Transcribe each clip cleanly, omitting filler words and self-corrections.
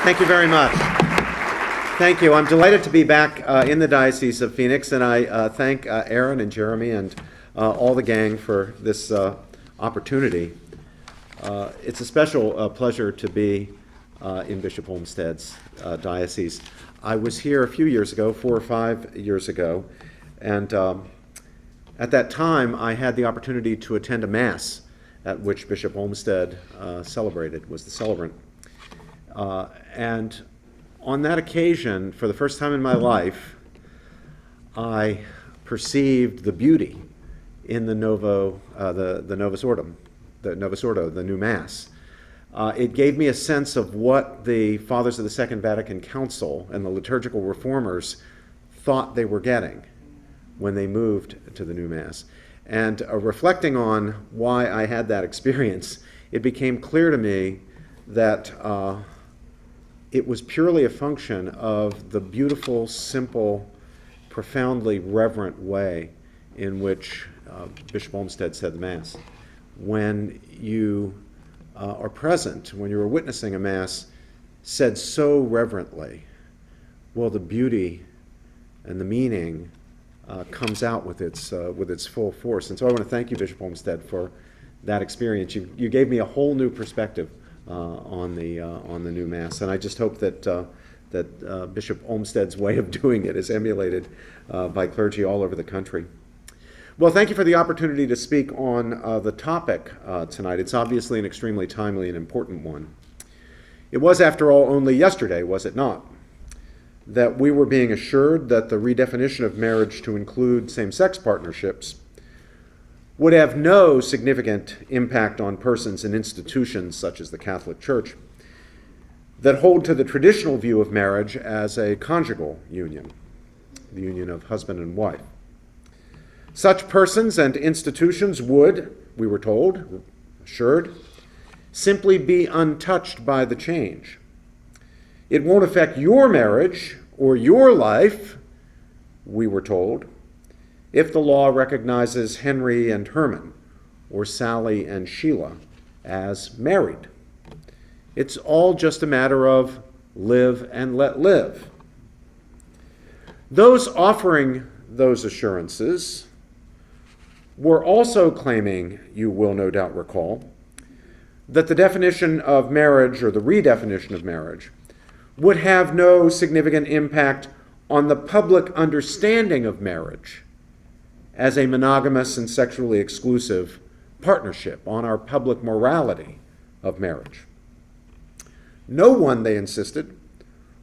Thank you very much. Thank you. I'm delighted to be back in the Diocese of Phoenix, and I thank Aaron and Jeremy and all the gang for this opportunity. It's a special pleasure to be in Bishop Olmsted's diocese. I was here a few years ago, 4 or 5 years ago, and at that time I had the opportunity to attend a Mass at which Bishop Olmsted was the celebrant. And on that occasion, for the first time in my life, I perceived the beauty in the Novus Ordo, the new Mass. It gave me a sense of what the Fathers of the Second Vatican Council and the liturgical reformers thought they were getting when they moved to the new Mass. And reflecting on why I had that experience, it became clear to me that it was purely a function of the beautiful, simple, profoundly reverent way in which Bishop Olmsted said the Mass. When you are present, when you are witnessing a Mass said so reverently, well, the beauty and the meaning comes out with its full force. And so I want to thank you, Bishop Olmsted, for that experience. You gave me a whole new perspective on the new Mass, and I just hope that Bishop Olmsted's way of doing it is emulated by clergy all over the country. Well, thank you for the opportunity to speak on the topic tonight. It's obviously an extremely timely and important one. It was, after all, only yesterday, was it not, that we were being assured that the redefinition of marriage to include same-sex partnerships would have no significant impact on persons and institutions such as the Catholic Church that hold to the traditional view of marriage as a conjugal union, the union of husband and wife. Such persons and institutions would, we were told, assured, simply be untouched by the change. It won't affect your marriage or your life, we were told, if the law recognizes Henry and Herman or Sally and Sheila as married. It's all just a matter of live and let live. Those offering those assurances were also claiming, you will no doubt recall, that the definition of marriage, or the redefinition of marriage, would have no significant impact on the public understanding of marriage as a monogamous and sexually exclusive partnership, on our public morality of marriage. No one, they insisted,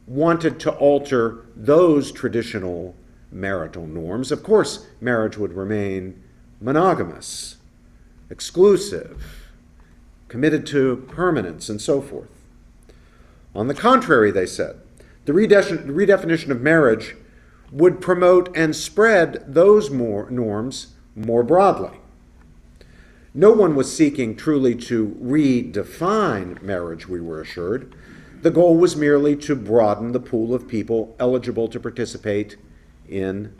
wanted to alter those traditional marital norms. Of course, marriage would remain monogamous, exclusive, committed to permanence, and so forth. On the contrary, they said, the redefinition of marriage would promote and spread those norms more broadly. No one was seeking truly to redefine marriage, we were assured. The goal was merely to broaden the pool of people eligible to participate in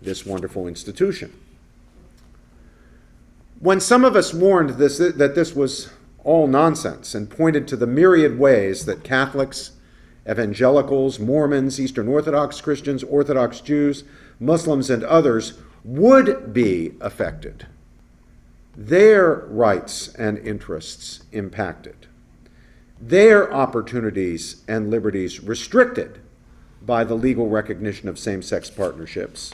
this wonderful institution. When some of us warned that this was all nonsense and pointed to the myriad ways that Catholics, evangelicals, Mormons, Eastern Orthodox Christians, Orthodox Jews, Muslims, and others would be affected, their rights and interests impacted, their opportunities and liberties restricted by the legal recognition of same-sex partnerships,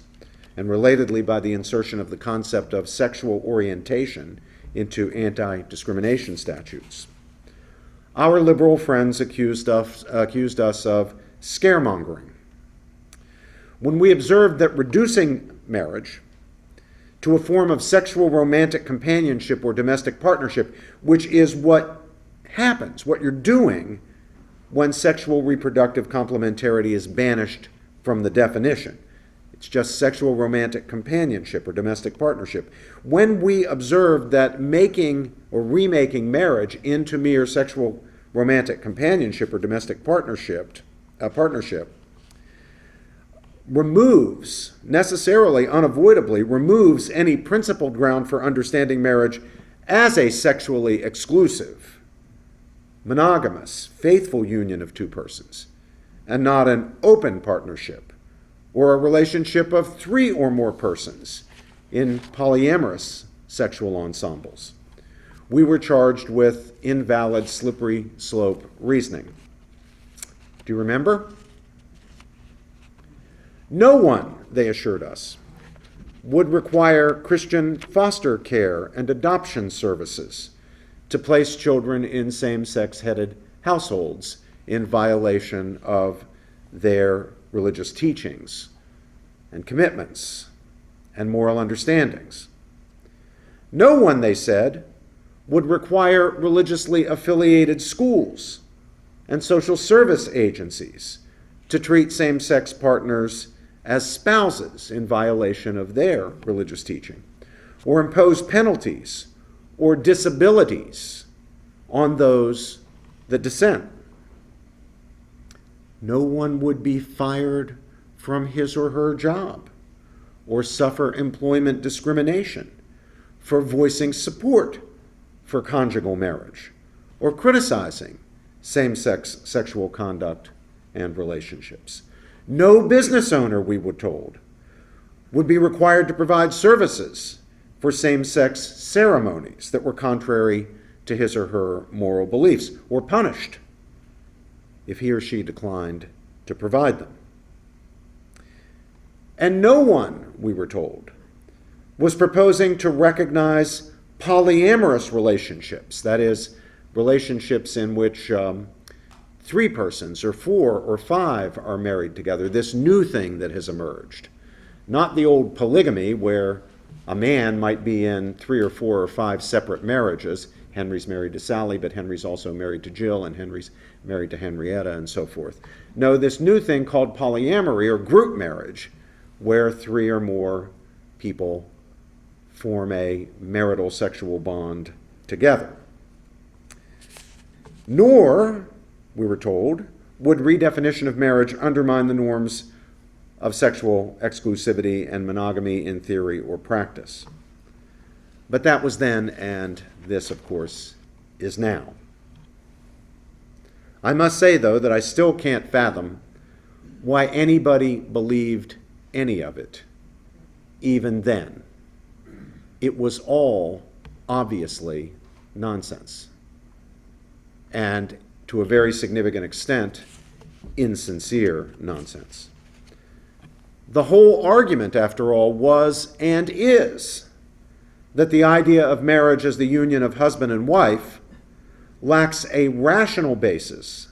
and relatedly by the insertion of the concept of sexual orientation into anti-discrimination statutes. Our liberal friends accused us of scaremongering. When we observed that reducing marriage to a form of sexual romantic companionship or domestic partnership, which is what happens, what you're doing when sexual reproductive complementarity is banished from the definition. It's just sexual romantic companionship or domestic partnership. When we observed that making or remaking marriage into mere sexual romantic companionship or domestic partnership necessarily, unavoidably removes any principled ground for understanding marriage as a sexually exclusive monogamous, faithful union of two persons, and not an open partnership or a relationship of three or more persons in polyamorous sexual ensembles. We were charged with invalid slippery slope reasoning. Do you remember? No one, they assured us, would require Christian foster care and adoption services to place children in same-sex headed households in violation of their religious teachings and commitments and moral understandings. No one, they said, would require religiously affiliated schools and social service agencies to treat same-sex partners as spouses in violation of their religious teaching, or impose penalties or disabilities on those that dissent. No one would be fired from his or her job or suffer employment discrimination for voicing support for conjugal marriage or criticizing same-sex sexual conduct and relationships. No business owner, we were told, would be required to provide services for same-sex ceremonies that were contrary to his or her moral beliefs, or punished if he or she declined to provide them. And no one, we were told, was proposing to recognize polyamorous relationships, that is, relationships in which three persons or four or five are married together, this new thing that has emerged. Not the old polygamy where a man might be in three or four or five separate marriages. Henry's married to Sally, but Henry's also married to Jill, and Henry's married to Henrietta, and so forth. No, this new thing called polyamory, or group marriage, where three or more people form a marital sexual bond together. Nor, we were told, would redefinition of marriage undermine the norms of sexual exclusivity and monogamy in theory or practice. But that was then, and this, of course, is now. I must say, though, that I still can't fathom why anybody believed any of it, even then. It was all obviously nonsense, and to a very significant extent, insincere nonsense. The whole argument, after all, was and is that the idea of marriage as the union of husband and wife lacks a rational basis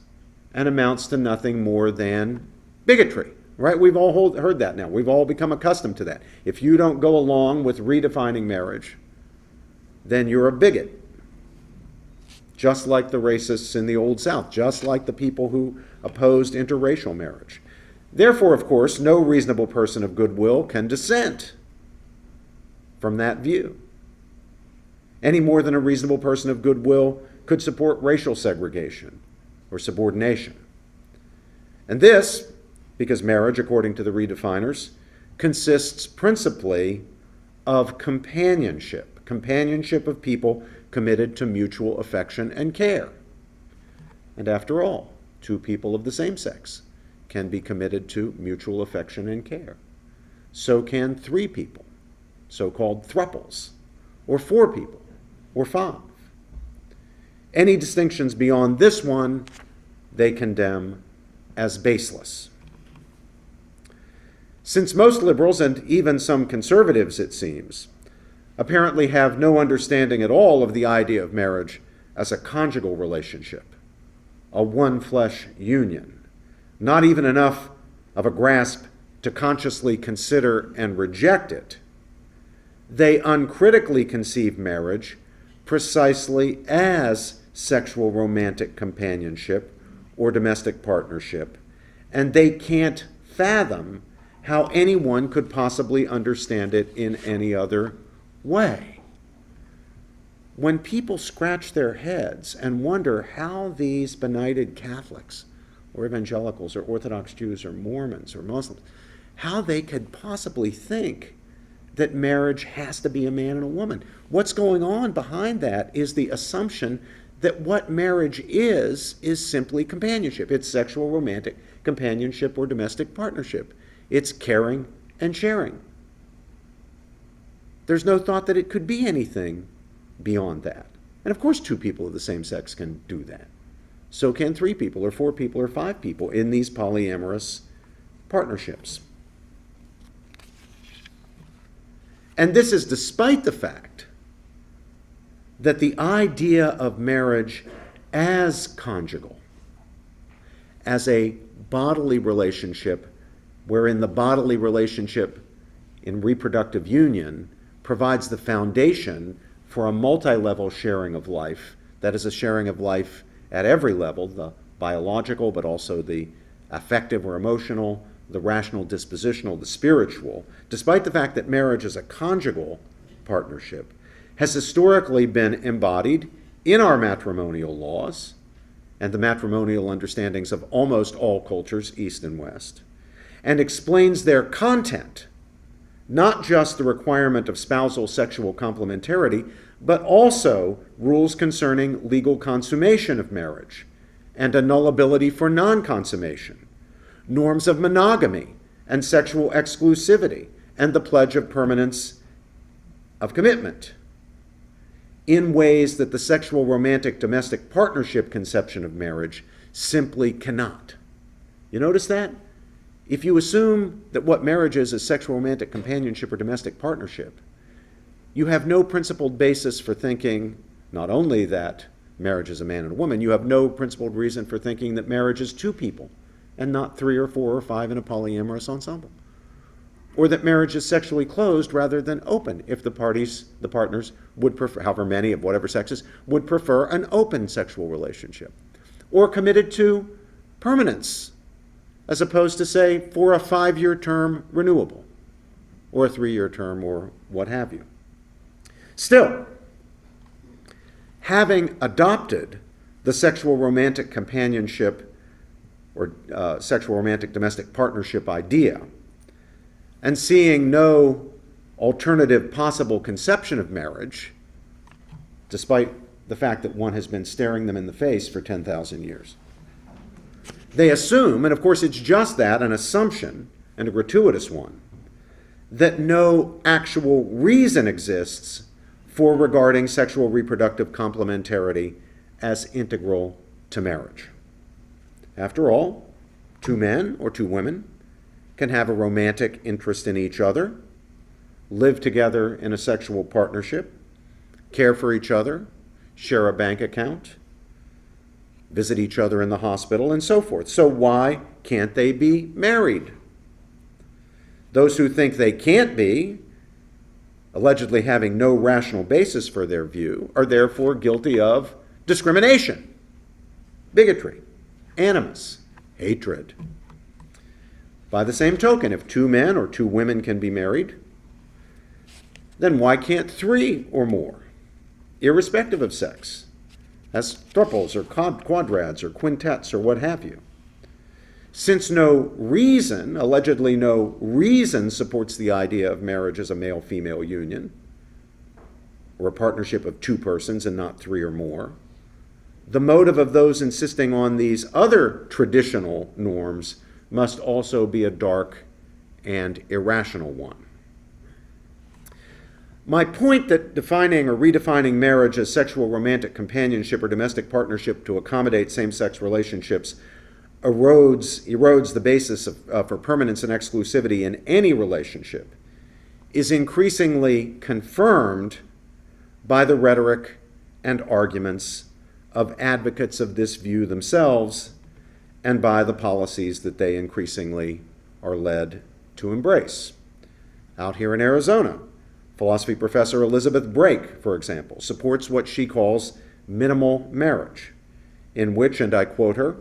and amounts to nothing more than bigotry, right? We've all heard that now. We've all become accustomed to that. If you don't go along with redefining marriage, then you're a bigot. Just like the racists in the Old South, just like the people who opposed interracial marriage. Therefore, of course, no reasonable person of goodwill can dissent from that view, any more than a reasonable person of goodwill could support racial segregation or subordination. And this, because marriage, according to the redefiners, consists principally of companionship of people committed to mutual affection and care. And after all, two people of the same sex can be committed to mutual affection and care. So can three people, so-called thruples, or four people, or five. Any distinctions beyond this one, they condemn as baseless. Since most liberals, and even some conservatives, it seems, apparently have no understanding at all of the idea of marriage as a conjugal relationship, a one-flesh union, not even enough of a grasp to consciously consider and reject it, they uncritically conceive marriage precisely as sexual romantic companionship or domestic partnership, and they can't fathom how anyone could possibly understand it in any other way. When people scratch their heads and wonder how these benighted Catholics or evangelicals or Orthodox Jews or Mormons or Muslims, how they could possibly think that marriage has to be a man and a woman. What's going on behind that is the assumption that what marriage is simply companionship. It's sexual, romantic companionship or domestic partnership. It's caring and sharing. There's no thought that it could be anything beyond that. And of course, two people of the same sex can do that. So can three people or four people or five people in these polyamorous partnerships. And this is despite the fact that the idea of marriage as conjugal, as a bodily relationship, wherein the bodily relationship in reproductive union provides the foundation for a multi-level sharing of life, that is a sharing of life at every level, the biological, but also the affective or emotional, the rational, dispositional, the spiritual, despite the fact that marriage is a conjugal partnership, has historically been embodied in our matrimonial laws and the matrimonial understandings of almost all cultures, East and West, and explains their content, not just the requirement of spousal sexual complementarity, but also rules concerning legal consummation of marriage and annullability for non-consummation, norms of monogamy and sexual exclusivity, and the pledge of permanence of commitment, in ways that the sexual romantic domestic partnership conception of marriage simply cannot. You notice that? If you assume that what marriage is sexual romantic companionship or domestic partnership, you have no principled basis for thinking not only that marriage is a man and a woman, you have no principled reason for thinking that marriage is two people and not three or four or five in a polyamorous ensemble. Or that marriage is sexually closed rather than open if the partners would prefer, however many of whatever sexes, would prefer an open sexual relationship. Or committed to permanence, as opposed to, say, for a 5-year term renewable, or a 3-year term, or what have you. Still, having adopted the sexual romantic companionship or sexual romantic domestic partnership idea, and seeing no alternative possible conception of marriage, despite the fact that one has been staring them in the face for 10,000 years. They assume, and of course it's just that, an assumption, and a gratuitous one, that no actual reason exists for regarding sexual reproductive complementarity as integral to marriage. After all, two men or two women can have a romantic interest in each other, live together in a sexual partnership, care for each other, share a bank account, visit each other in the hospital, and so forth. So why can't they be married? Those who think they can't be, allegedly having no rational basis for their view, are therefore guilty of discrimination, bigotry, animus, hatred. By the same token, if two men or two women can be married, then why can't three or more, irrespective of sex, as thruples or quadrads or quintets or what have you? Since no reason, allegedly no reason, supports the idea of marriage as a male-female union, or a partnership of two persons and not three or more, the motive of those insisting on these other traditional norms must also be a dark and irrational one. My point that defining or redefining marriage as sexual romantic companionship or domestic partnership to accommodate same-sex relationships erodes the basis for permanence and exclusivity in any relationship is increasingly confirmed by the rhetoric and arguments of advocates of this view themselves and by the policies that they increasingly are led to embrace. Out here in Arizona, philosophy professor Elizabeth Brake, for example, supports what she calls minimal marriage, in which, and I quote her,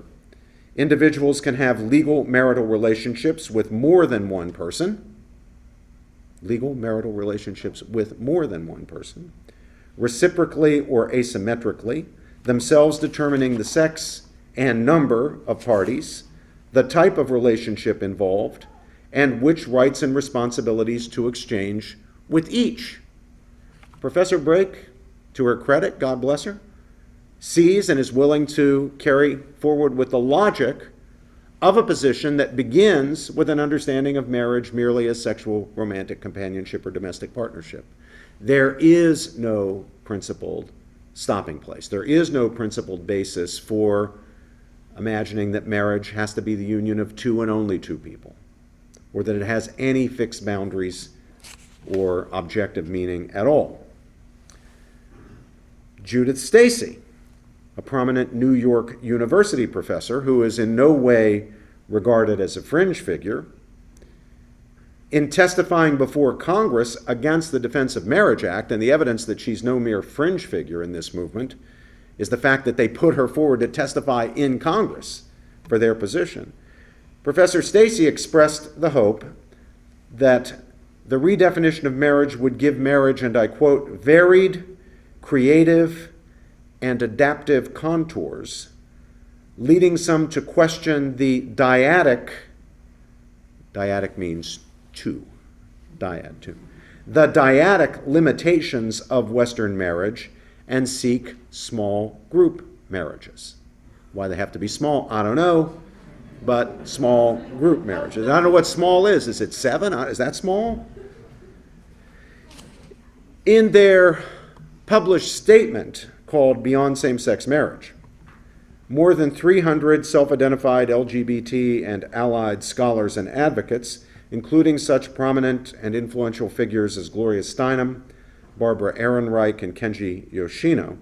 individuals can have legal marital relationships with more than one person, reciprocally or asymmetrically, themselves determining the sex and number of parties, the type of relationship involved, and which rights and responsibilities to exchange with each. Professor Brake, to her credit, God bless her, sees and is willing to carry forward with the logic of a position that begins with an understanding of marriage merely as sexual, romantic companionship or domestic partnership. There is no principled stopping place. There is no principled basis for imagining that marriage has to be the union of two and only two people, or that it has any fixed boundaries or objective meaning at all. Judith Stacy, a prominent New York University professor who is in no way regarded as a fringe figure, in testifying before Congress against the Defense of Marriage Act, and the evidence that she's no mere fringe figure in this movement is the fact that they put her forward to testify in Congress for their position. Professor Stacy expressed the hope that the redefinition of marriage would give marriage, and I quote, varied, creative, and adaptive contours, leading some to question the dyadic means two, the dyadic limitations of Western marriage and seek small group marriages. Why they have to be small, I don't know, but small group marriages. I don't know what small is. Is it 7? Is that small? In their published statement called Beyond Same-Sex Marriage, more than 300 self-identified LGBT and allied scholars and advocates, including such prominent and influential figures as Gloria Steinem, Barbara Ehrenreich, and Kenji Yoshino,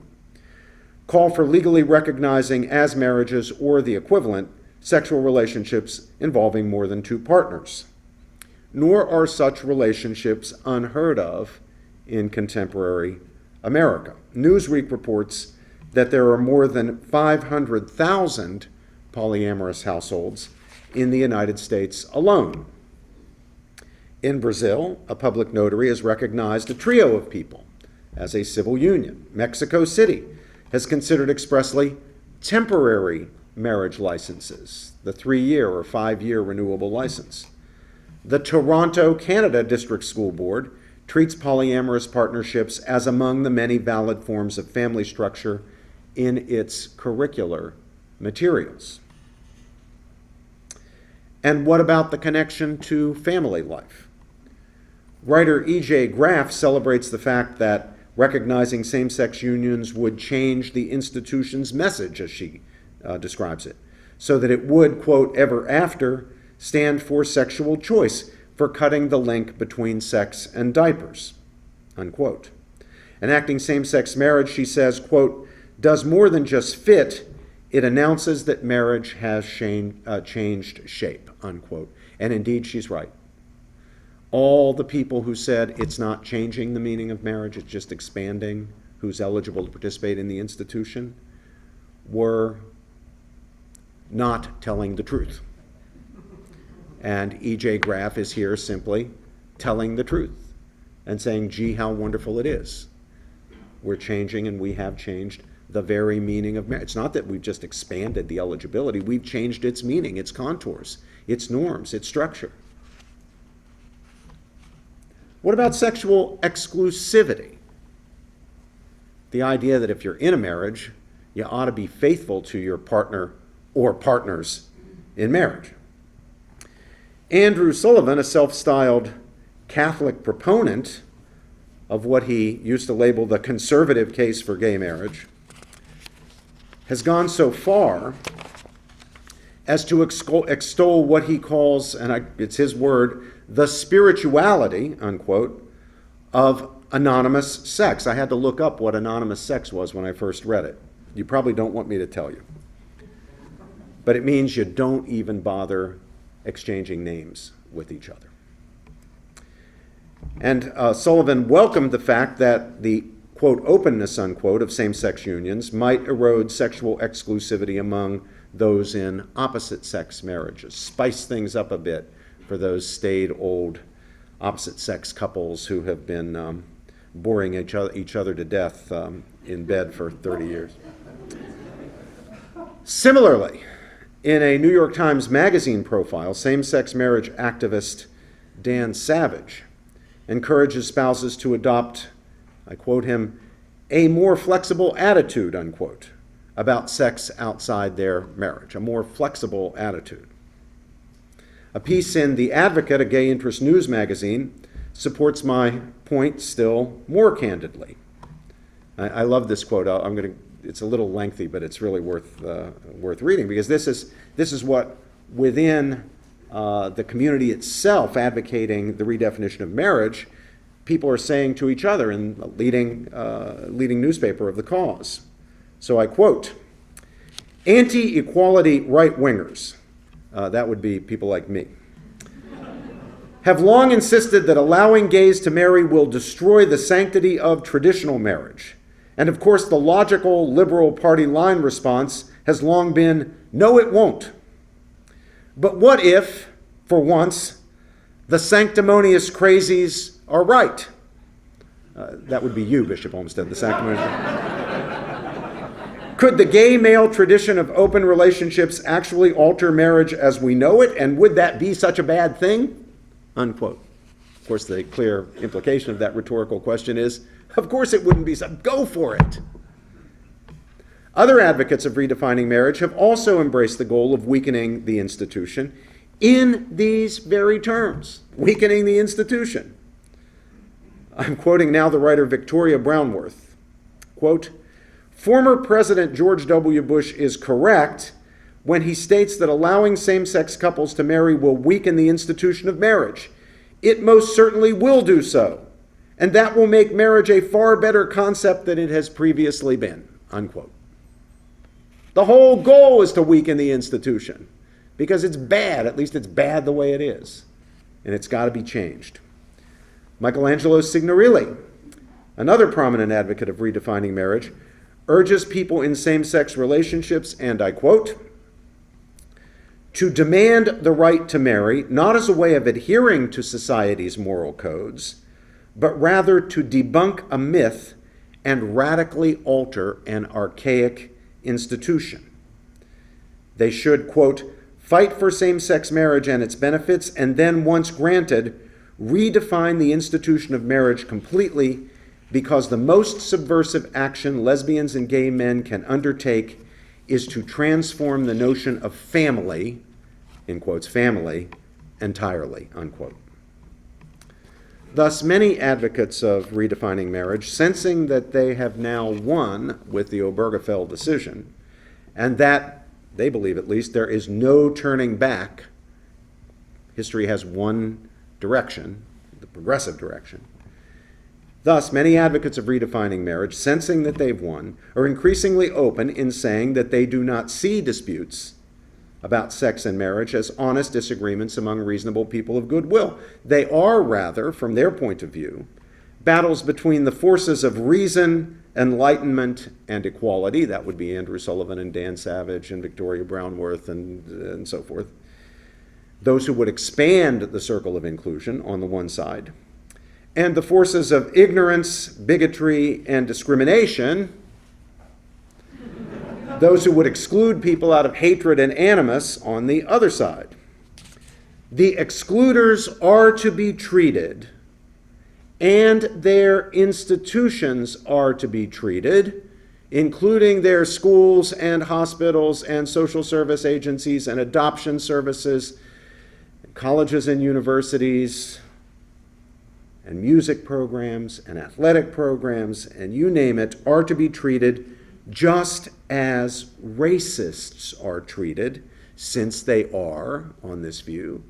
call for legally recognizing as marriages or the equivalent sexual relationships involving more than two partners. Nor are such relationships unheard of in contemporary America. Newsweek reports that there are more than 500,000 polyamorous households in the United States alone. In Brazil, a public notary has recognized a trio of people as a civil union. Mexico City has considered expressly temporary marriage licenses, the 3-year or 5-year renewable license. The Toronto, Canada District School Board treats polyamorous partnerships as among the many valid forms of family structure in its curricular materials. And what about the connection to family life? Writer E.J. Graff celebrates the fact that recognizing same-sex unions would change the institution's message, as she describes it, so that it would, quote, ever after stand for sexual choice, for cutting the link between sex and diapers, unquote. Enacting same-sex marriage, she says, quote, does more than just fit, it announces that marriage has changed shape, unquote. And indeed, she's right. All the people who said it's not changing the meaning of marriage, it's just expanding who's eligible to participate in the institution, were not telling the truth. And E.J. Graff is here simply telling the truth and saying, gee, how wonderful it is. We're changing, and we have changed the very meaning of marriage. It's not that we've just expanded the eligibility, we've changed its meaning, its contours, its norms, its structure. What about sexual exclusivity? The idea that if you're in a marriage, you ought to be faithful to your partner or partners in marriage. Andrew Sullivan, a self-styled Catholic proponent of what he used to label the conservative case for gay marriage, has gone so far as to extol what he calls, and it's his word, the spirituality, unquote, of anonymous sex. I had to look up what anonymous sex was when I first read it. You probably don't want me to tell you. But it means you don't even bother exchanging names with each other. And Sullivan welcomed the fact that the, quote, openness, unquote, of same-sex unions might erode sexual exclusivity among those in opposite-sex marriages, spice things up a bit for those staid old opposite-sex couples who have been boring each other to death in bed for 30 years. Similarly, in a New York Times Magazine profile, same-sex marriage activist Dan Savage encourages spouses to adopt, I quote him, a more flexible attitude, unquote, about sex outside their marriage, a more flexible attitude. A piece in The Advocate, a gay interest news magazine, supports my point still more candidly. I love this quote. It's a little lengthy, but it's really worth reading, because this is what, within the community itself advocating the redefinition of marriage, people are saying to each other in the leading newspaper of the cause. So I quote, "Anti-equality right-wingers," that would be people like me, "have long insisted that allowing gays to marry will destroy the sanctity of traditional marriage. And of course, the logical liberal party line response has long been, no, it won't. But what if, for once, the sanctimonious crazies are right?" That would be you, Bishop Olmsted, the sanctimonious. "Could the gay male tradition of open relationships actually alter marriage as we know it? And would that be such a bad thing?" Unquote. Of course, the clear implication of that rhetorical question is, of course it wouldn't be. Go for it. Other advocates of redefining marriage have also embraced the goal of weakening the institution in these very terms, weakening the institution. I'm quoting now the writer Victoria Brownworth. Quote, "Former President George W. Bush is correct when he states that allowing same-sex couples to marry will weaken the institution of marriage. It most certainly will do so, and that will make marriage a far better concept than it has previously been." Unquote. The whole goal is to weaken the institution because it's bad. At least it's bad the way it is, and it's got to be changed. Michelangelo Signorile, another prominent advocate of redefining marriage, urges people in same-sex relationships, and I quote, "to demand the right to marry, not as a way of adhering to society's moral codes, but rather to debunk a myth and radically alter an archaic institution. They should," quote, "fight for same-sex marriage and its benefits, and then, once granted, redefine the institution of marriage completely, because the most subversive action lesbians and gay men can undertake is to transform the notion of family," in quotes, family, "entirely," unquote. Thus, many advocates of redefining marriage, sensing that they have now won with the Obergefell decision, and that, they believe at least, there is no turning back. History has one direction, the progressive direction. Thus, many advocates of redefining marriage, sensing that they've won, are increasingly open in saying that they do not see disputes about sex and marriage as honest disagreements among reasonable people of goodwill. They are rather, from their point of view, battles between the forces of reason, enlightenment, and equality. That would be Andrew Sullivan and Dan Savage and Victoria Brownworth and so forth. Those who would expand the circle of inclusion on the one side, and the forces of ignorance, bigotry, and discrimination, those who would exclude people out of hatred and animus on the other side. The excluders are to be treated, and their institutions are to be treated, including their schools and hospitals and social service agencies and adoption services, colleges and universities, and music programs and athletic programs, and you name it, are to be treated just as racists are treated, since they are, on this view,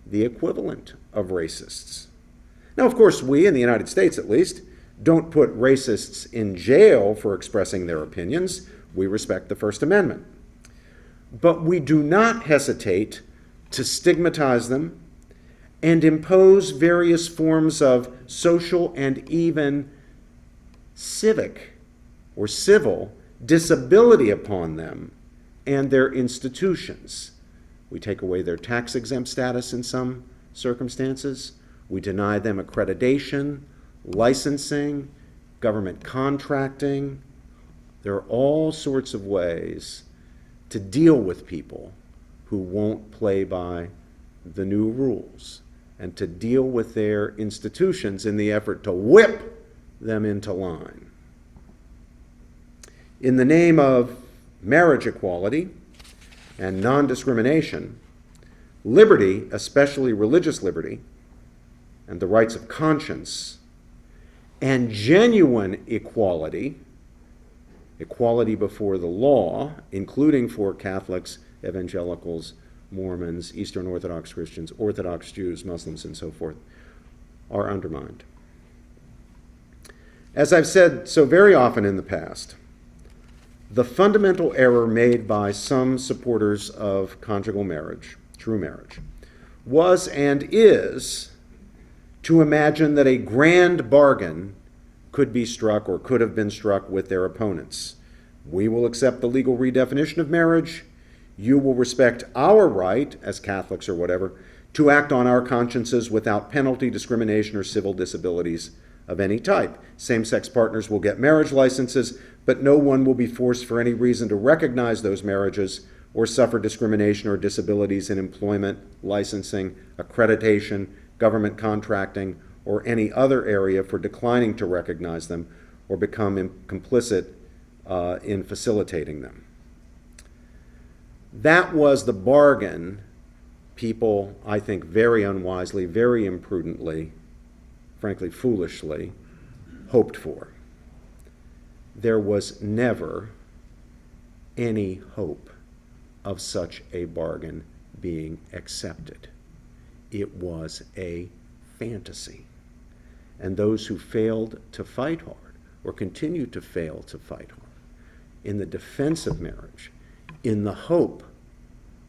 the equivalent of racists. Now, of course, we, in the United States at least, don't put racists in jail for expressing their opinions. We respect the First Amendment. But we do not hesitate to stigmatize them and impose various forms of social and even civic or civil disability upon them and their institutions. We take away their tax-exempt status in some circumstances. We deny them accreditation, licensing, government contracting. There are all sorts of ways to deal with people who won't play by the new rules, and to deal with their institutions in the effort to whip them into line. In the name of marriage equality and non-discrimination, liberty, especially religious liberty, and the rights of conscience, and genuine equality, equality before the law, including for Catholics, evangelicals, Mormons, Eastern Orthodox Christians, Orthodox Jews, Muslims, and so forth, are undermined. As I've said so very often in the past, the fundamental error made by some supporters of conjugal marriage, true marriage, was and is to imagine that a grand bargain could be struck or could have been struck with their opponents. We will accept the legal redefinition of marriage. You will respect our right, as Catholics or whatever, to act on our consciences without penalty, discrimination, or civil disabilities of any type. Same-sex partners will get marriage licenses, but no one will be forced for any reason to recognize those marriages or suffer discrimination or disabilities in employment, licensing, accreditation, government contracting, or any other area for declining to recognize them or become complicit in facilitating them. That was the bargain people, I think, very unwisely, very imprudently, frankly foolishly, hoped for. There was never any hope of such a bargain being accepted. It was a fantasy. And those who failed to fight hard, or continue to fail to fight hard, in the defense of marriage, in the hope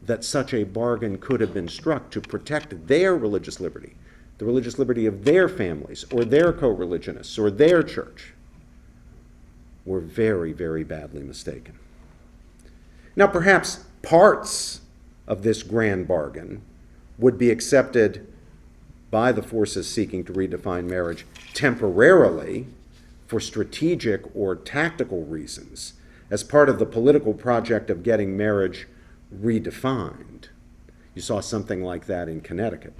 that such a bargain could have been struck to protect their religious liberty, the religious liberty of their families, or their co-religionists, or their church, were very, very badly mistaken. Now, perhaps parts of this grand bargain would be accepted by the forces seeking to redefine marriage temporarily for strategic or tactical reasons as part of the political project of getting marriage redefined. You saw something like that in Connecticut.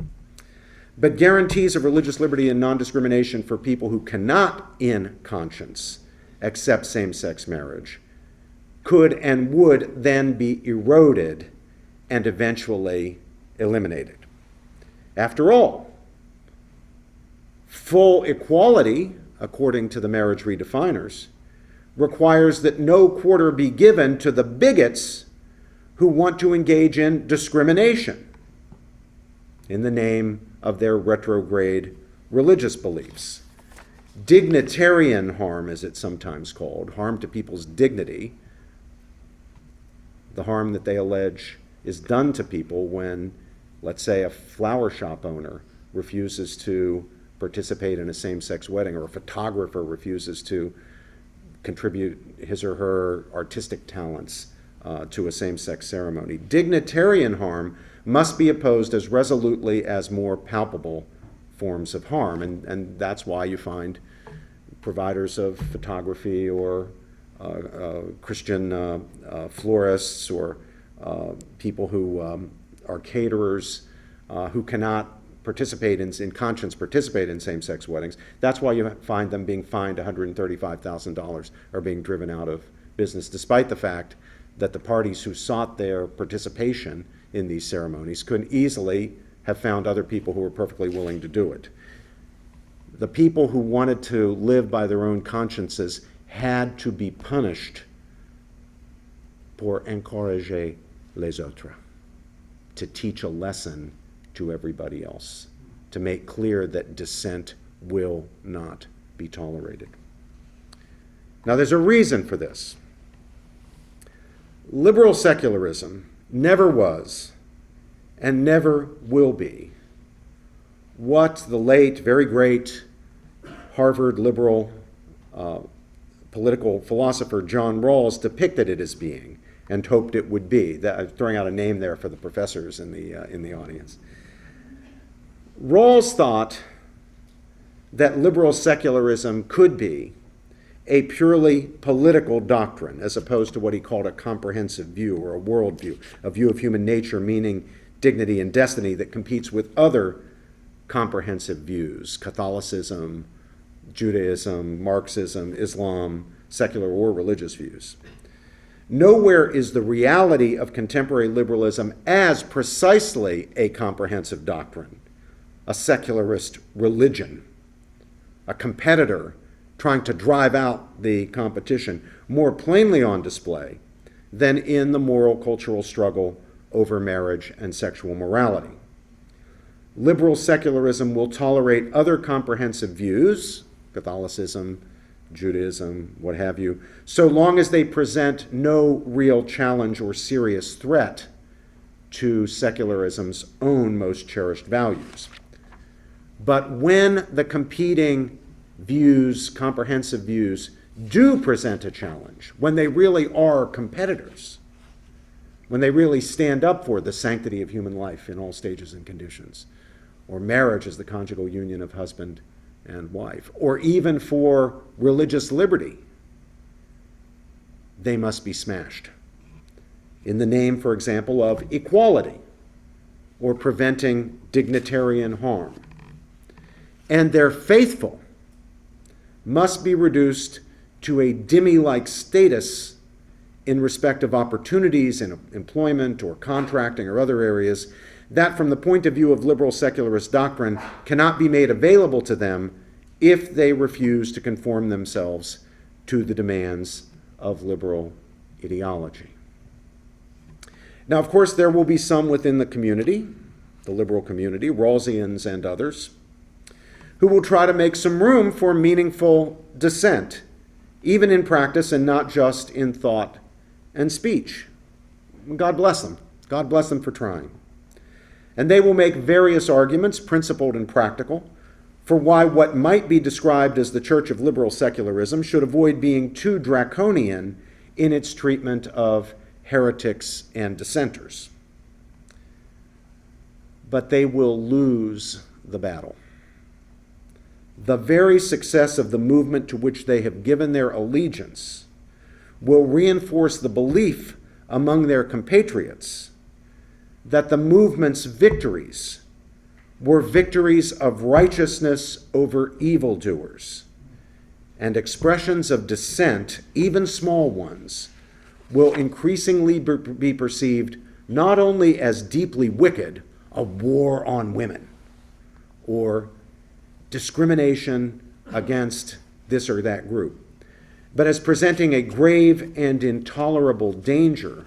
But guarantees of religious liberty and non-discrimination for people who cannot, in conscience, accept same-sex marriage could and would then be eroded and eventually eliminated. After all, full equality, according to the marriage redefiners, requires that no quarter be given to the bigots who want to engage in discrimination in the name of their retrograde religious beliefs. Dignitarian harm, as it's sometimes called, harm to people's dignity, the harm that they allege is done to people when, let's say, a flower shop owner refuses to participate in a same-sex wedding, or a photographer refuses to contribute his or her artistic talents to a same-sex ceremony. Dignitarian harm must be opposed as resolutely as more palpable forms of harm, and that's why you find providers of photography or Christian florists or people who are caterers who cannot participate in conscience participate in same-sex weddings. That's why you find them being fined $135,000 or being driven out of business, despite the fact that the parties who sought their participation in these ceremonies could easily have found other people who were perfectly willing to do it. The people who wanted to live by their own consciences had to be punished pour encourager les autres, to teach a lesson to everybody else, to make clear that dissent will not be tolerated. Now, there's a reason for this. Liberal secularism never was and never will be what the late, very great Harvard liberal political philosopher John Rawls depicted it as being and hoped it would be. I'm throwing out a name there for the professors in the audience. Rawls thought that liberal secularism could be a purely political doctrine, as opposed to what he called a comprehensive view or a worldview, a view of human nature, meaning, dignity, and destiny that competes with other comprehensive views, Catholicism, Judaism, Marxism, Islam, secular or religious views. Nowhere is the reality of contemporary liberalism as precisely a comprehensive doctrine, a secularist religion, a competitor trying to drive out the competition, more plainly on display than in the moral cultural struggle over marriage and sexual morality. Liberal secularism will tolerate other comprehensive views, Catholicism, Judaism, what have you, so long as they present no real challenge or serious threat to secularism's own most cherished values. But when the competing views, comprehensive views, do present a challenge, when they really are competitors, when they really stand up for the sanctity of human life in all stages and conditions, or marriage as the conjugal union of husband and wife, or even for religious liberty, they must be smashed. In the name, for example, of equality or preventing dignitarian harm. And their faithful must be reduced to a dhimmi-like status in respect of opportunities in employment or contracting or other areas that, from the point of view of liberal secularist doctrine, cannot be made available to them if they refuse to conform themselves to the demands of liberal ideology. Now, of course, there will be some within the community, the liberal community, Rawlsians and others, who will try to make some room for meaningful dissent, even in practice and not just in thought and speech. God bless them. God bless them for trying. And they will make various arguments, principled and practical, for why what might be described as the Church of Liberal Secularism should avoid being too draconian in its treatment of heretics and dissenters. But they will lose the battle. The very success of the movement to which they have given their allegiance will reinforce the belief among their compatriots that the movement's victories were victories of righteousness over evildoers, and expressions of dissent, even small ones, will increasingly be perceived not only as deeply wicked, a war on women, or discrimination against this or that group, but as presenting a grave and intolerable danger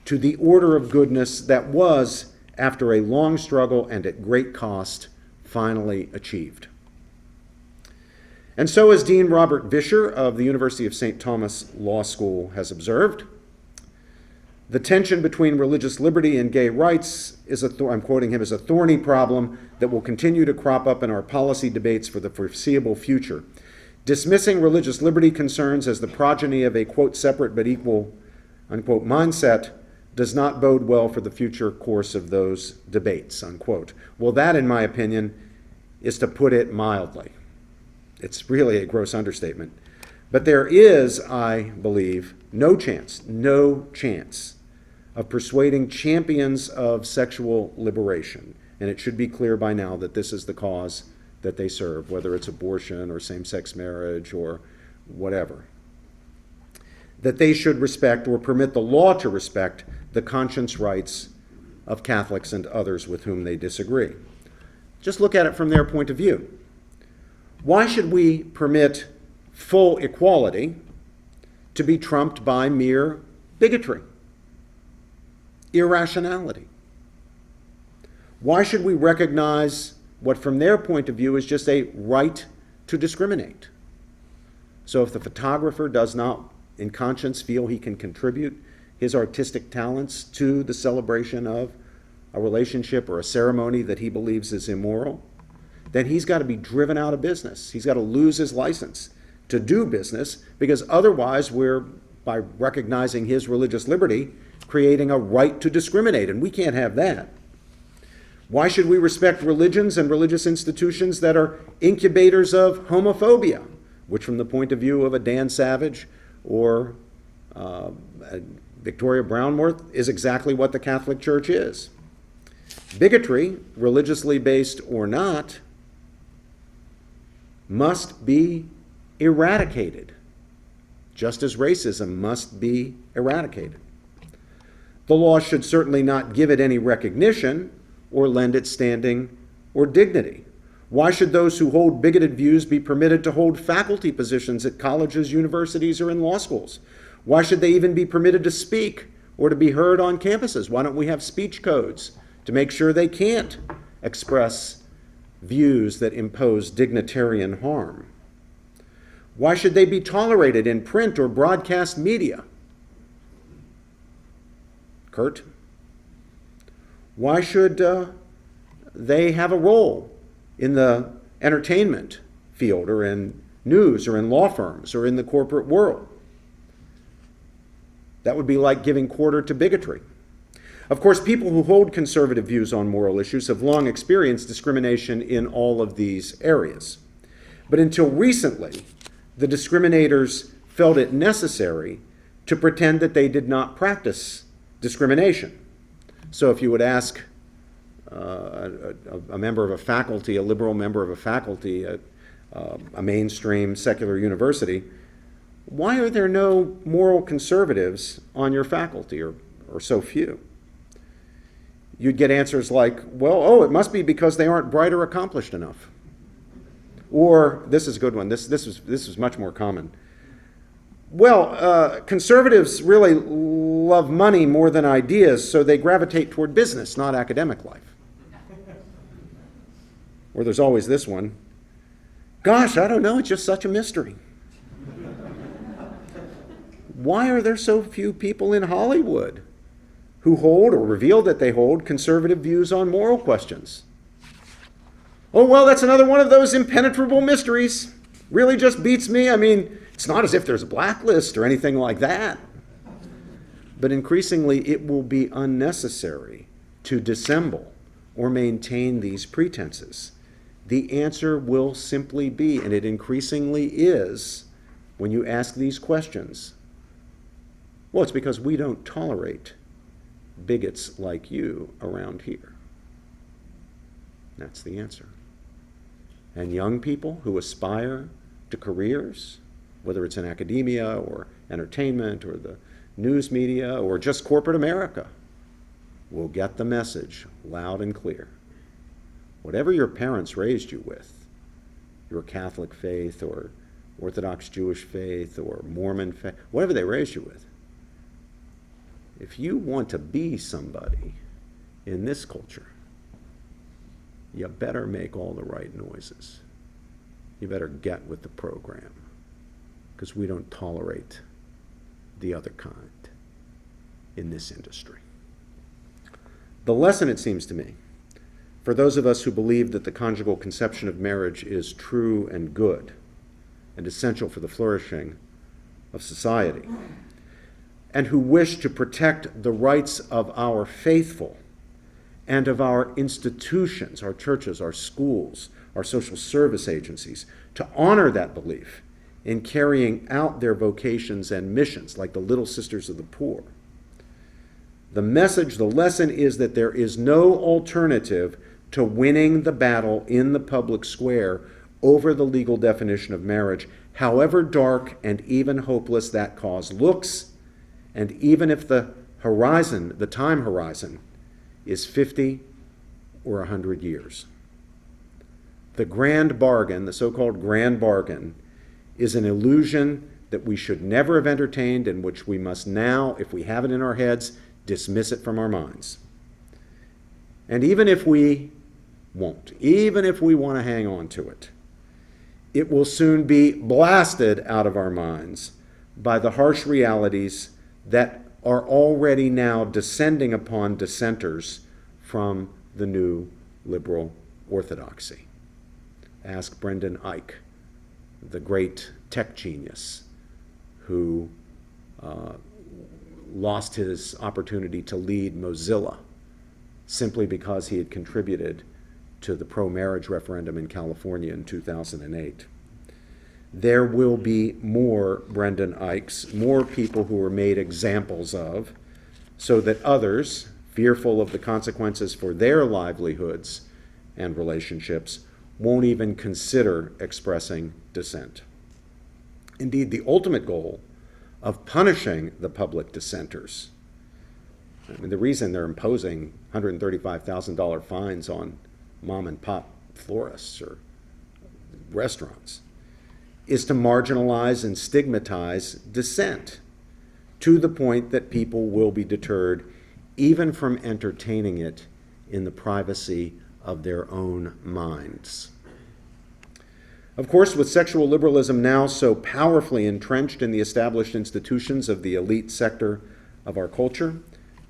to the order of goodness that was, after a long struggle and at great cost, finally achieved. And so, as Dean Robert Vischer of the University of St. Thomas Law School has observed, the tension between religious liberty and gay rights is, I'm quoting him, is a thorny problem that will continue to crop up in our policy debates for the foreseeable future. Dismissing religious liberty concerns as the progeny of a, quote, separate but equal, unquote, mindset does not bode well for the future course of those debates, unquote. Well, that, in my opinion, is to put it mildly. It's really a gross understatement. But there is, I believe, no chance of persuading champions of sexual liberation, and it should be clear by now that this is the cause that they serve, whether it's abortion or same-sex marriage or whatever, that they should respect or permit the law to respect the conscience rights of Catholics and others with whom they disagree. Just look at it from their point of view. Why should we permit full equality to be trumped by mere bigotry, irrationality? Why should we recognize what from their point of view is just a right to discriminate? So if the photographer does not in conscience feel he can contribute his artistic talents to the celebration of a relationship or a ceremony that he believes is immoral, then he's got to be driven out of business. He's got to lose his license to do business, because otherwise we're, by recognizing his religious liberty, creating a right to discriminate, and we can't have that. Why should we respect religions and religious institutions that are incubators of homophobia, which from the point of view of a Dan Savage or Victoria Brownworth is exactly what the Catholic Church is? Bigotry, religiously based or not, must be eradicated. just as racism must be eradicated. The law should certainly not give it any recognition or lend it standing or dignity. Why should those who hold bigoted views be permitted to hold faculty positions at colleges, universities, or in law schools? Why should they even be permitted to speak or to be heard on campuses? Why don't we have speech codes to make sure they can't express views that impose dignitarian harm? Why should they be tolerated in print or broadcast media? Kurt? Why should they have a role in the entertainment field or in news or in law firms or in the corporate world? That would be like giving quarter to bigotry. Of course, people who hold conservative views on moral issues have long experienced discrimination in all of these areas. But until recently, the discriminators felt it necessary to pretend that they did not practice discrimination. So if you would ask a member of a faculty, a liberal member of a faculty at a mainstream secular university, why are there no moral conservatives on your faculty, or so few? You'd get answers like, well, it must be because they aren't bright or accomplished enough. Or, this is a good one, this was much more common. Well, conservatives really love money more than ideas, so they gravitate toward business, not academic life. Or there's always this one. Gosh, I don't know, it's just such a mystery. Why are there so few people in Hollywood who hold or reveal that they hold conservative views on moral questions? Oh, well, that's another one of those impenetrable mysteries. Really just beats me. I mean, it's not as if there's a blacklist or anything like that. But increasingly, it will be unnecessary to dissemble or maintain these pretenses. The answer will simply be, and it increasingly is, when you ask these questions, well, it's because we don't tolerate bigots like you around here. That's the answer. And young people who aspire to careers, whether it's in academia or entertainment or the news media or just corporate America, will get the message loud and clear. Whatever your parents raised you with, your Catholic faith or Orthodox Jewish faith or Mormon faith, whatever they raised you with, if you want to be somebody in this culture, you better make all the right noises. You better get with the program, because we don't tolerate the other kind in this industry. The lesson, it seems to me, for those of us who believe that the conjugal conception of marriage is true and good and essential for the flourishing of society, and who wish to protect the rights of our faithful and of our institutions, our churches, our schools, our social service agencies, to honor that belief in carrying out their vocations and missions, like the Little Sisters of the Poor. The message, the lesson is that there is no alternative to winning the battle in the public square over the legal definition of marriage, however dark and even hopeless that cause looks, and even if the horizon, the time horizon, is 50 or 100 years. The grand bargain, the so-called grand bargain, is an illusion that we should never have entertained and which we must now, if we have it in our heads, dismiss it from our minds. And even if we won't, even if we want to hang on to it, it will soon be blasted out of our minds by the harsh realities that are already now descending upon dissenters from the new liberal orthodoxy. Ask Brendan Eich, the great tech genius who lost his opportunity to lead Mozilla simply because he had contributed to the pro-marriage referendum in California in 2008. There will be more Brendan Eichs, more people who are made examples of, so that others, fearful of the consequences for their livelihoods and relationships, won't even consider expressing dissent. Indeed, the ultimate goal of punishing the public dissenters. I mean, the reason they're imposing $135,000 fines on mom and pop florists or restaurants is to marginalize and stigmatize dissent to the point that people will be deterred even from entertaining it in the privacy of their own minds. Of course, with sexual liberalism now so powerfully entrenched in the established institutions of the elite sector of our culture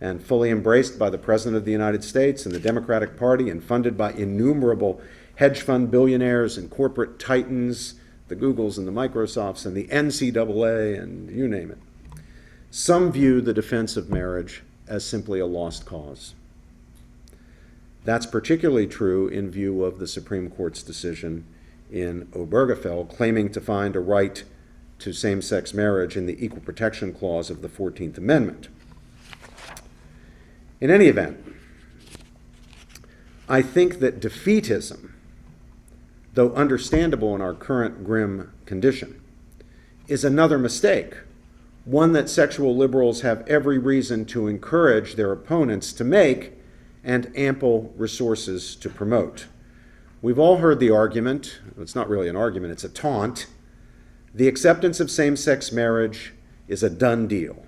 and fully embraced by the President of the United States and the Democratic Party and funded by innumerable hedge fund billionaires and corporate titans, the Googles and the Microsofts and the NCAA and you name it, some view the defense of marriage as simply a lost cause. That's particularly true in view of the Supreme Court's decision in Obergefell, claiming to find a right to same-sex marriage in the Equal Protection Clause of the 14th Amendment. In any event, I think that defeatism, though understandable in our current grim condition, is another mistake, one that sexual liberals have every reason to encourage their opponents to make and ample resources to promote. We've all heard the argument, it's not really an argument, it's a taunt, the acceptance of same-sex marriage is a done deal.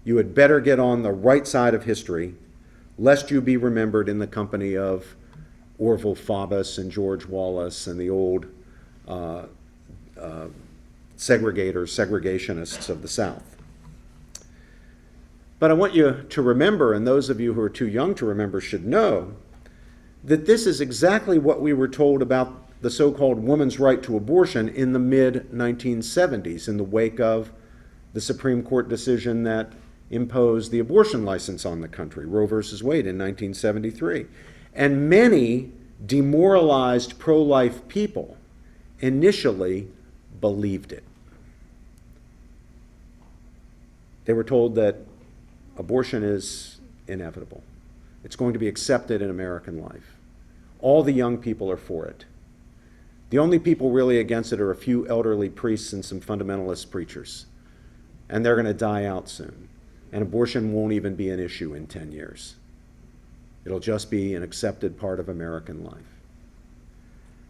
You had better get on the right side of history, lest you be remembered in the company of Orville Faubus and George Wallace and the old segregationists of the South. But I want you to remember, and those of you who are too young to remember should know, that this is exactly what we were told about the so-called woman's right to abortion in the mid-1970s in the wake of the Supreme Court decision that imposed the abortion license on the country, Roe versus Wade in 1973. And many demoralized pro-life people initially believed it. They were told that abortion is inevitable. It's going to be accepted in American life. All the young people are for it. The only people really against it are a few elderly priests and some fundamentalist preachers. And they're going to die out soon. And abortion won't even be an issue in 10 years. It'll just be an accepted part of American life.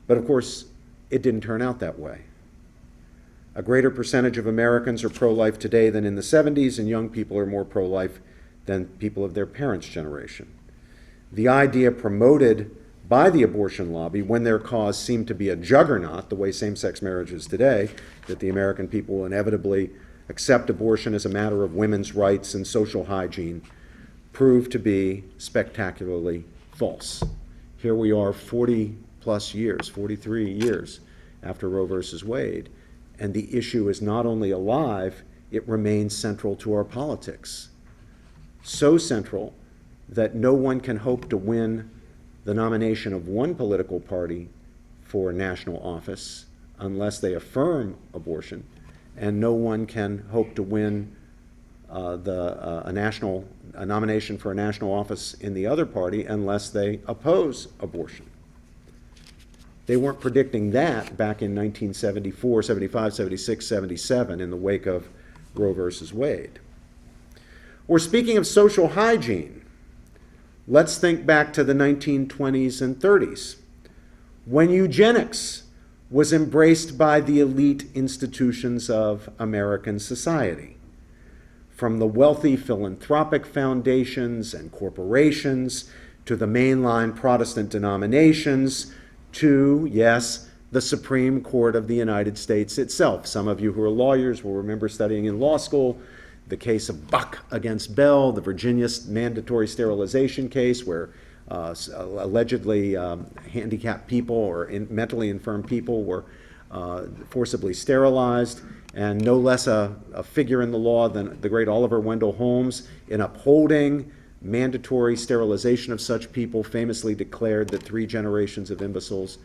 But of course, it didn't turn out that way. A greater percentage of Americans are pro-life today than in the 70s, and young people are more pro-life than people of their parents' generation. The idea promoted by the abortion lobby, when their cause seemed to be a juggernaut, the way same-sex marriage is today, that the American people will inevitably accept abortion as a matter of women's rights and social hygiene, proved to be spectacularly false. Here we are 40 plus years, 43 years after Roe versus Wade, and the issue is not only alive, it remains central to our politics. So central that no one can hope to win the nomination of one political party for national office unless they affirm abortion, and no one can hope to win a nomination for a national office in the other party unless they oppose abortion. They weren't predicting that back in 1974, 75, 76, 77 in the wake of Roe versus Wade. Or speaking of social hygiene, let's think back to the 1920s and 30s, when eugenics was embraced by the elite institutions of American society. From the wealthy philanthropic foundations and corporations to the mainline Protestant denominations to, yes, the Supreme Court of the United States itself. Some of you who are lawyers will remember studying in law school the case of Buck against Bell, the Virginia mandatory sterilization case where allegedly handicapped people or mentally infirm people were forcibly sterilized, and no less a figure in the law than the great Oliver Wendell Holmes, in upholding mandatory sterilization of such people, famously declared that 3 generations of imbeciles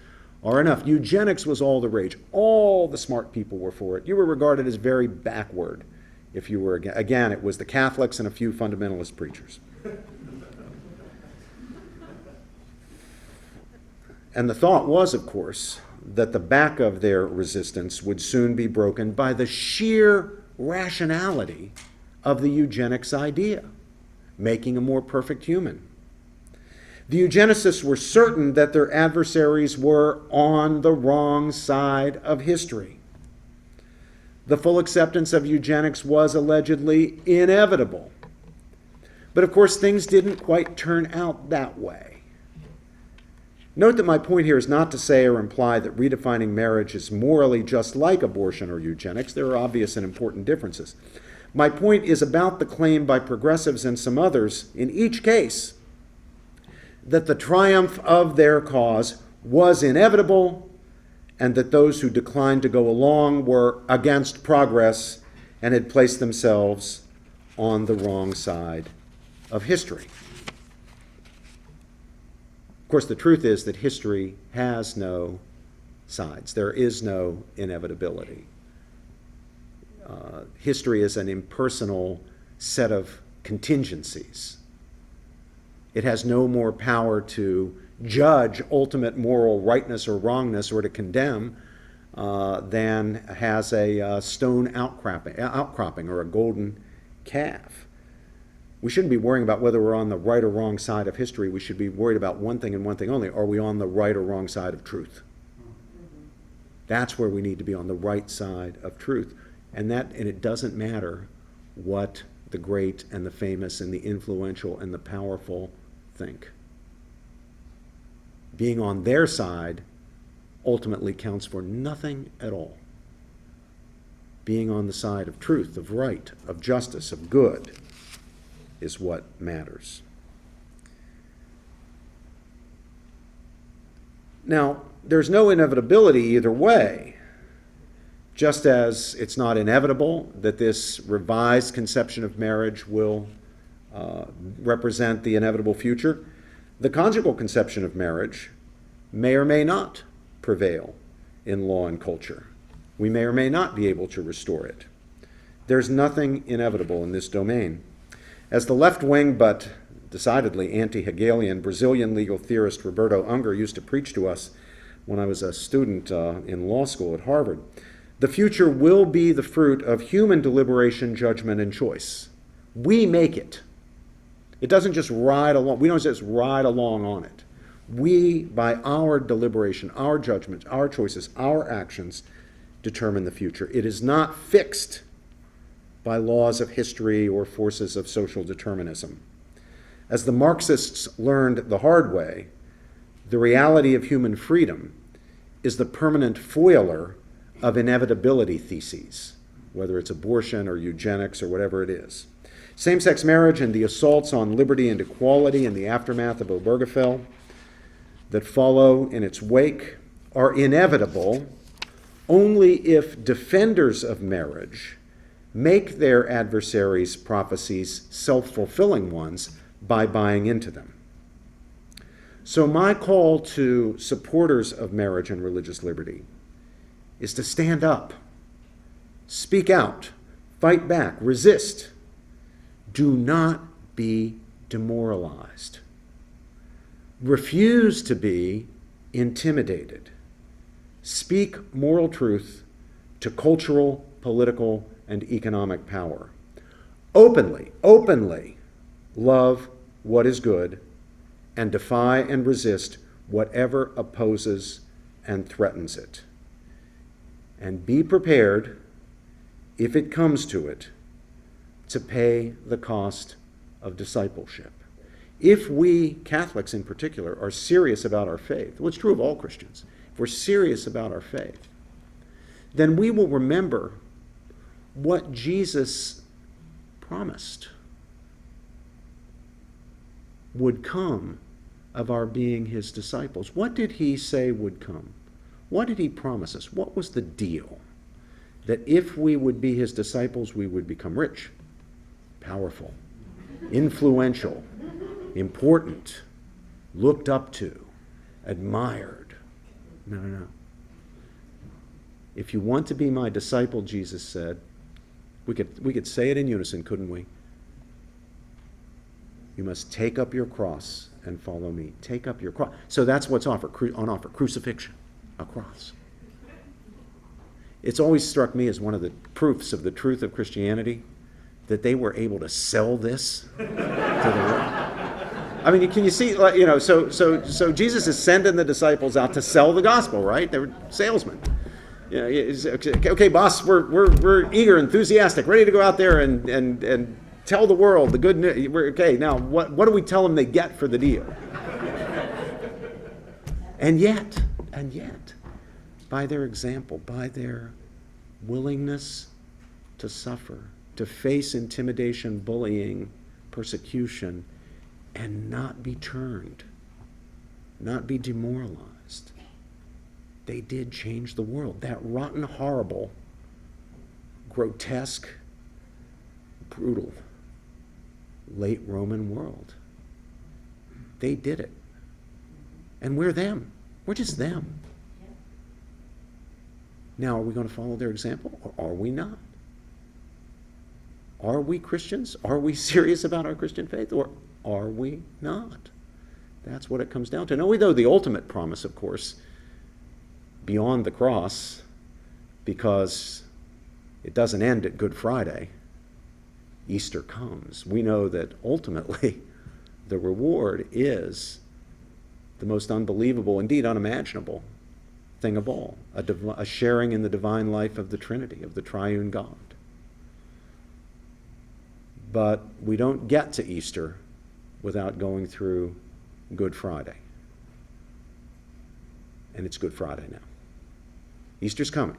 are enough. Eugenics was all the rage. All the smart people were for it. You were regarded as very backward if you were, again, it was the Catholics and a few fundamentalist preachers. And the thought was, of course, that the back of their resistance would soon be broken by the sheer rationality of the eugenics idea, making a more perfect human. The eugenicists were certain that their adversaries were on the wrong side of history. The full acceptance of eugenics was allegedly inevitable. But of course, things didn't quite turn out that way. Note that my point here is not to say or imply that redefining marriage is morally just like abortion or eugenics. There are obvious and important differences. My point is about the claim by progressives and some others, in each case, that the triumph of their cause was inevitable and that those who declined to go along were against progress and had placed themselves on the wrong side of history. Of course, the truth is that history has no sides. There is no inevitability. History is an impersonal set of contingencies. It has no more power to judge ultimate moral rightness or wrongness or to condemn than has a stone outcropping or a golden calf. We shouldn't be worrying about whether we're on the right or wrong side of history. We should be worried about one thing and one thing only. Are we on the right or wrong side of truth? That's where we need to be, on the right side of truth. And it doesn't matter what the great and the famous and the influential and the powerful think. Being on their side ultimately counts for nothing at all. Being on the side of truth, of right, of justice, of good is what matters. Now, there's no inevitability either way. Just as it's not inevitable that this revised conception of marriage will represent the inevitable future, the conjugal conception of marriage may or may not prevail in law and culture. We may or may not be able to restore it. There's nothing inevitable in this domain. As the left-wing but decidedly anti-Hegelian Brazilian legal theorist Roberto Unger used to preach to us when I was a student in law school at Harvard, the future will be the fruit of human deliberation, judgment, and choice. We make it. It doesn't just ride along. We don't just ride along on it. We, by our deliberation, our judgments, our choices, our actions, determine the future. It is not fixed by laws of history or forces of social determinism. As the Marxists learned the hard way, the reality of human freedom is the permanent foiler of inevitability theses, whether it's abortion or eugenics or whatever it is. Same-sex marriage and the assaults on liberty and equality in the aftermath of Obergefell that follow in its wake are inevitable only if defenders of marriage make their adversaries' prophecies self-fulfilling ones by buying into them. So my call to supporters of marriage and religious liberty is to stand up, speak out, fight back, resist. Do not be demoralized. Refuse to be intimidated. Speak moral truth to cultural, political, and economic power. Openly love what is good and defy and resist whatever opposes and threatens it. And be prepared, if it comes to it, to pay the cost of discipleship. If we, Catholics in particular, are serious about our faith, well, it's true of all Christians, if we're serious about our faith, then we will remember what Jesus promised would come of our being his disciples. What did he say would come? What did he promise us? What was the deal? That if we would be his disciples, we would become rich, powerful, influential, important, looked up to, admired. No. If you want to be my disciple, Jesus said, we could say it in unison, couldn't we? You must take up your cross and follow me. Take up your cross. So that's what's on offer, crucifixion, a cross. It's always struck me as one of the proofs of the truth of Christianity that they were able to sell this to the world. I mean, can you see, so Jesus is sending the disciples out to sell the gospel, right? They were salesmen. Okay, boss, we're eager, enthusiastic, ready to go out there and tell the world the good news. Okay, now what do we tell them they get for the deal? And yet, by their example, by their willingness to suffer, to face intimidation, bullying, persecution, and not be turned, not be demoralized, they did change the world. That rotten, horrible, grotesque, brutal, late Roman world. They did it. And we're them. We're just them. Now, are we going to follow their example, or are we not? Are we Christians? Are we serious about our Christian faith, or are we not? That's what it comes down to. Now, we know the ultimate promise, of course, beyond the cross, because it doesn't end at Good Friday. Easter comes. We know that ultimately the reward is the most unbelievable, indeed unimaginable thing of all, a sharing in the divine life of the Trinity, of the triune God. But we don't get to Easter without going through Good Friday. And it's Good Friday now. Easter's coming,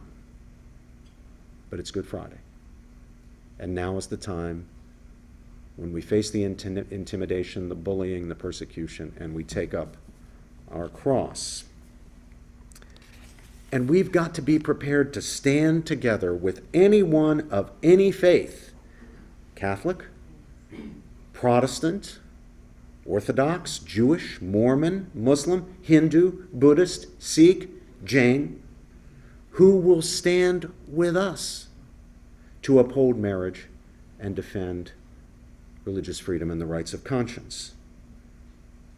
but it's Good Friday. And now is the time when we face the intimidation, the bullying, the persecution, and we take up our cross. And we've got to be prepared to stand together with anyone of any faith, Catholic, Protestant, Orthodox, Jewish, Mormon, Muslim, Hindu, Buddhist, Sikh, Jain, who will stand with us to uphold marriage and defend religious freedom and the rights of conscience.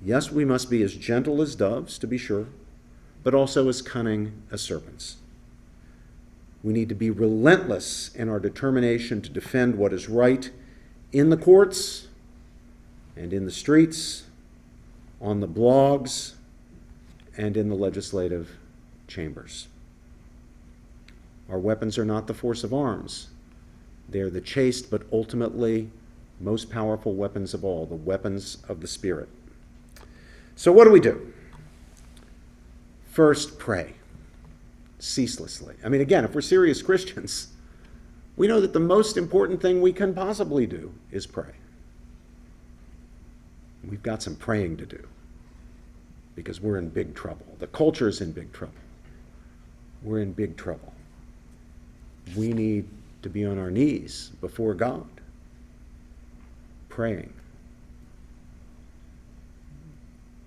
Yes, we must be as gentle as doves, to be sure, but also as cunning as serpents. We need to be relentless in our determination to defend what is right in the courts and in the streets, on the blogs, and in the legislative chambers. Our weapons are not the force of arms. They are the chaste but ultimately most powerful weapons of all, the weapons of the Spirit. So what do we do? First, pray ceaselessly. I mean, again, if we're serious Christians, we know that the most important thing we can possibly do is pray. We've got some praying to do because we're in big trouble. The culture's in big trouble. We're in big trouble. We need to be on our knees before God, praying.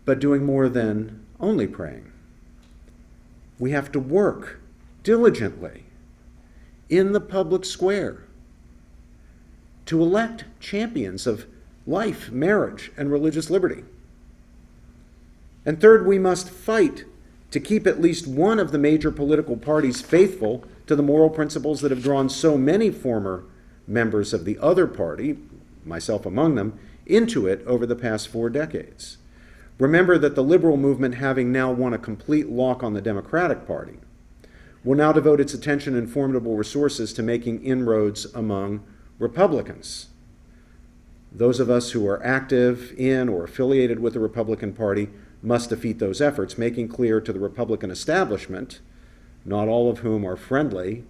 But doing more than only praying. We have to work diligently in the public square to elect champions of life, marriage, and religious liberty. And third, we must fight to keep at least one of the major political parties faithful to the moral principles that have drawn so many former members of the other party, myself among them, into it over the past 4 decades. Remember that the liberal movement, having now won a complete lock on the Democratic Party, will now devote its attention and formidable resources to making inroads among Republicans. Those of us who are active in or affiliated with the Republican Party must defeat those efforts, making clear to the Republican establishment, not all of whom are friendly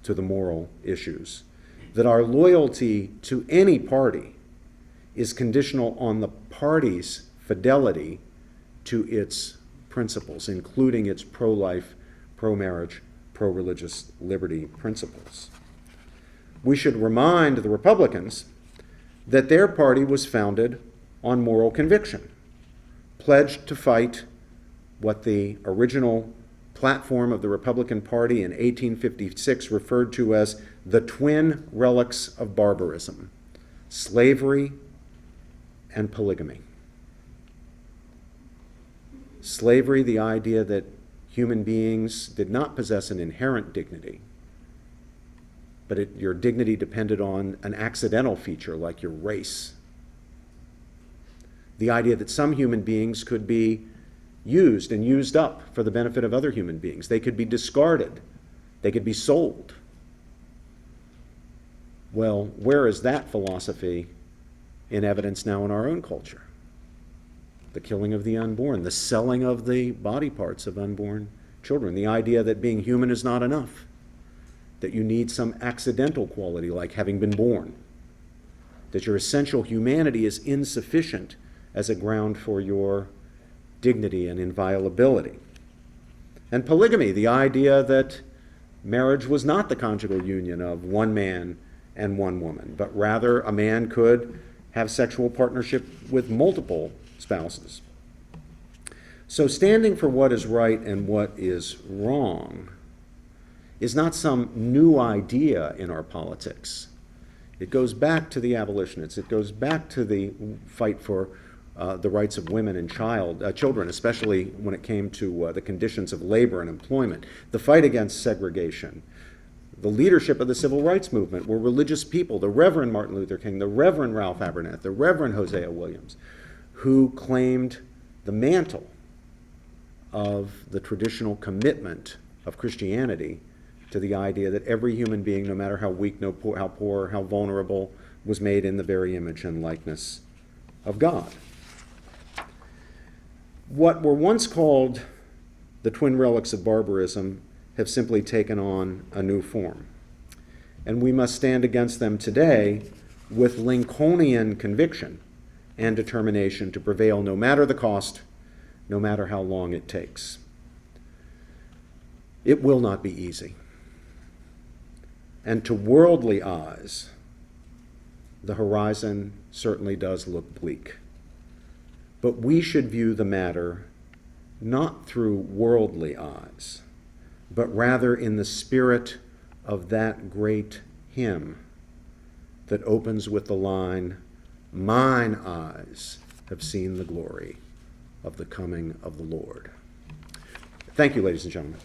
to the moral issues, that our loyalty to any party is conditional on the party's fidelity to its principles, including its pro-life, pro-marriage, pro-religious liberty principles. We should remind the Republicans that their party was founded on moral conviction, pledged to fight what the original platform of the Republican Party in 1856 referred to as the twin relics of barbarism, slavery and polygamy. Slavery, the idea that human beings did not possess an inherent dignity, but your dignity depended on an accidental feature like your race. The idea that some human beings could be used and used up for the benefit of other human beings. They could be discarded. They could be sold. Well, where is that philosophy in evidence now in our own culture? The killing of the unborn, the selling of the body parts of unborn children, the idea that being human is not enough, that you need some accidental quality like having been born, that your essential humanity is insufficient as a ground for your dignity and inviolability. And polygamy, the idea that marriage was not the conjugal union of one man and one woman, but rather a man could have sexual partnership with multiple spouses. So standing for what is right and what is wrong is not some new idea in our politics. It goes back to the abolitionists. It goes back to the fight for the rights of women and children, especially when it came to the conditions of labor and employment, the fight against segregation, the leadership of the civil rights movement were religious people, the Reverend Martin Luther King, the Reverend Ralph Abernathy, the Reverend Hosea Williams, who claimed the mantle of the traditional commitment of Christianity to the idea that every human being, no matter how weak, how poor, how vulnerable, was made in the very image and likeness of God. What were once called the twin relics of barbarism have simply taken on a new form. And we must stand against them today with Lincolnian conviction and determination to prevail no matter the cost, no matter how long it takes. It will not be easy. And to worldly eyes, the horizon certainly does look bleak. But we should view the matter not through worldly eyes, but rather in the spirit of that great hymn that opens with the line, "Mine eyes have seen the glory of the coming of the Lord." Thank you, ladies and gentlemen.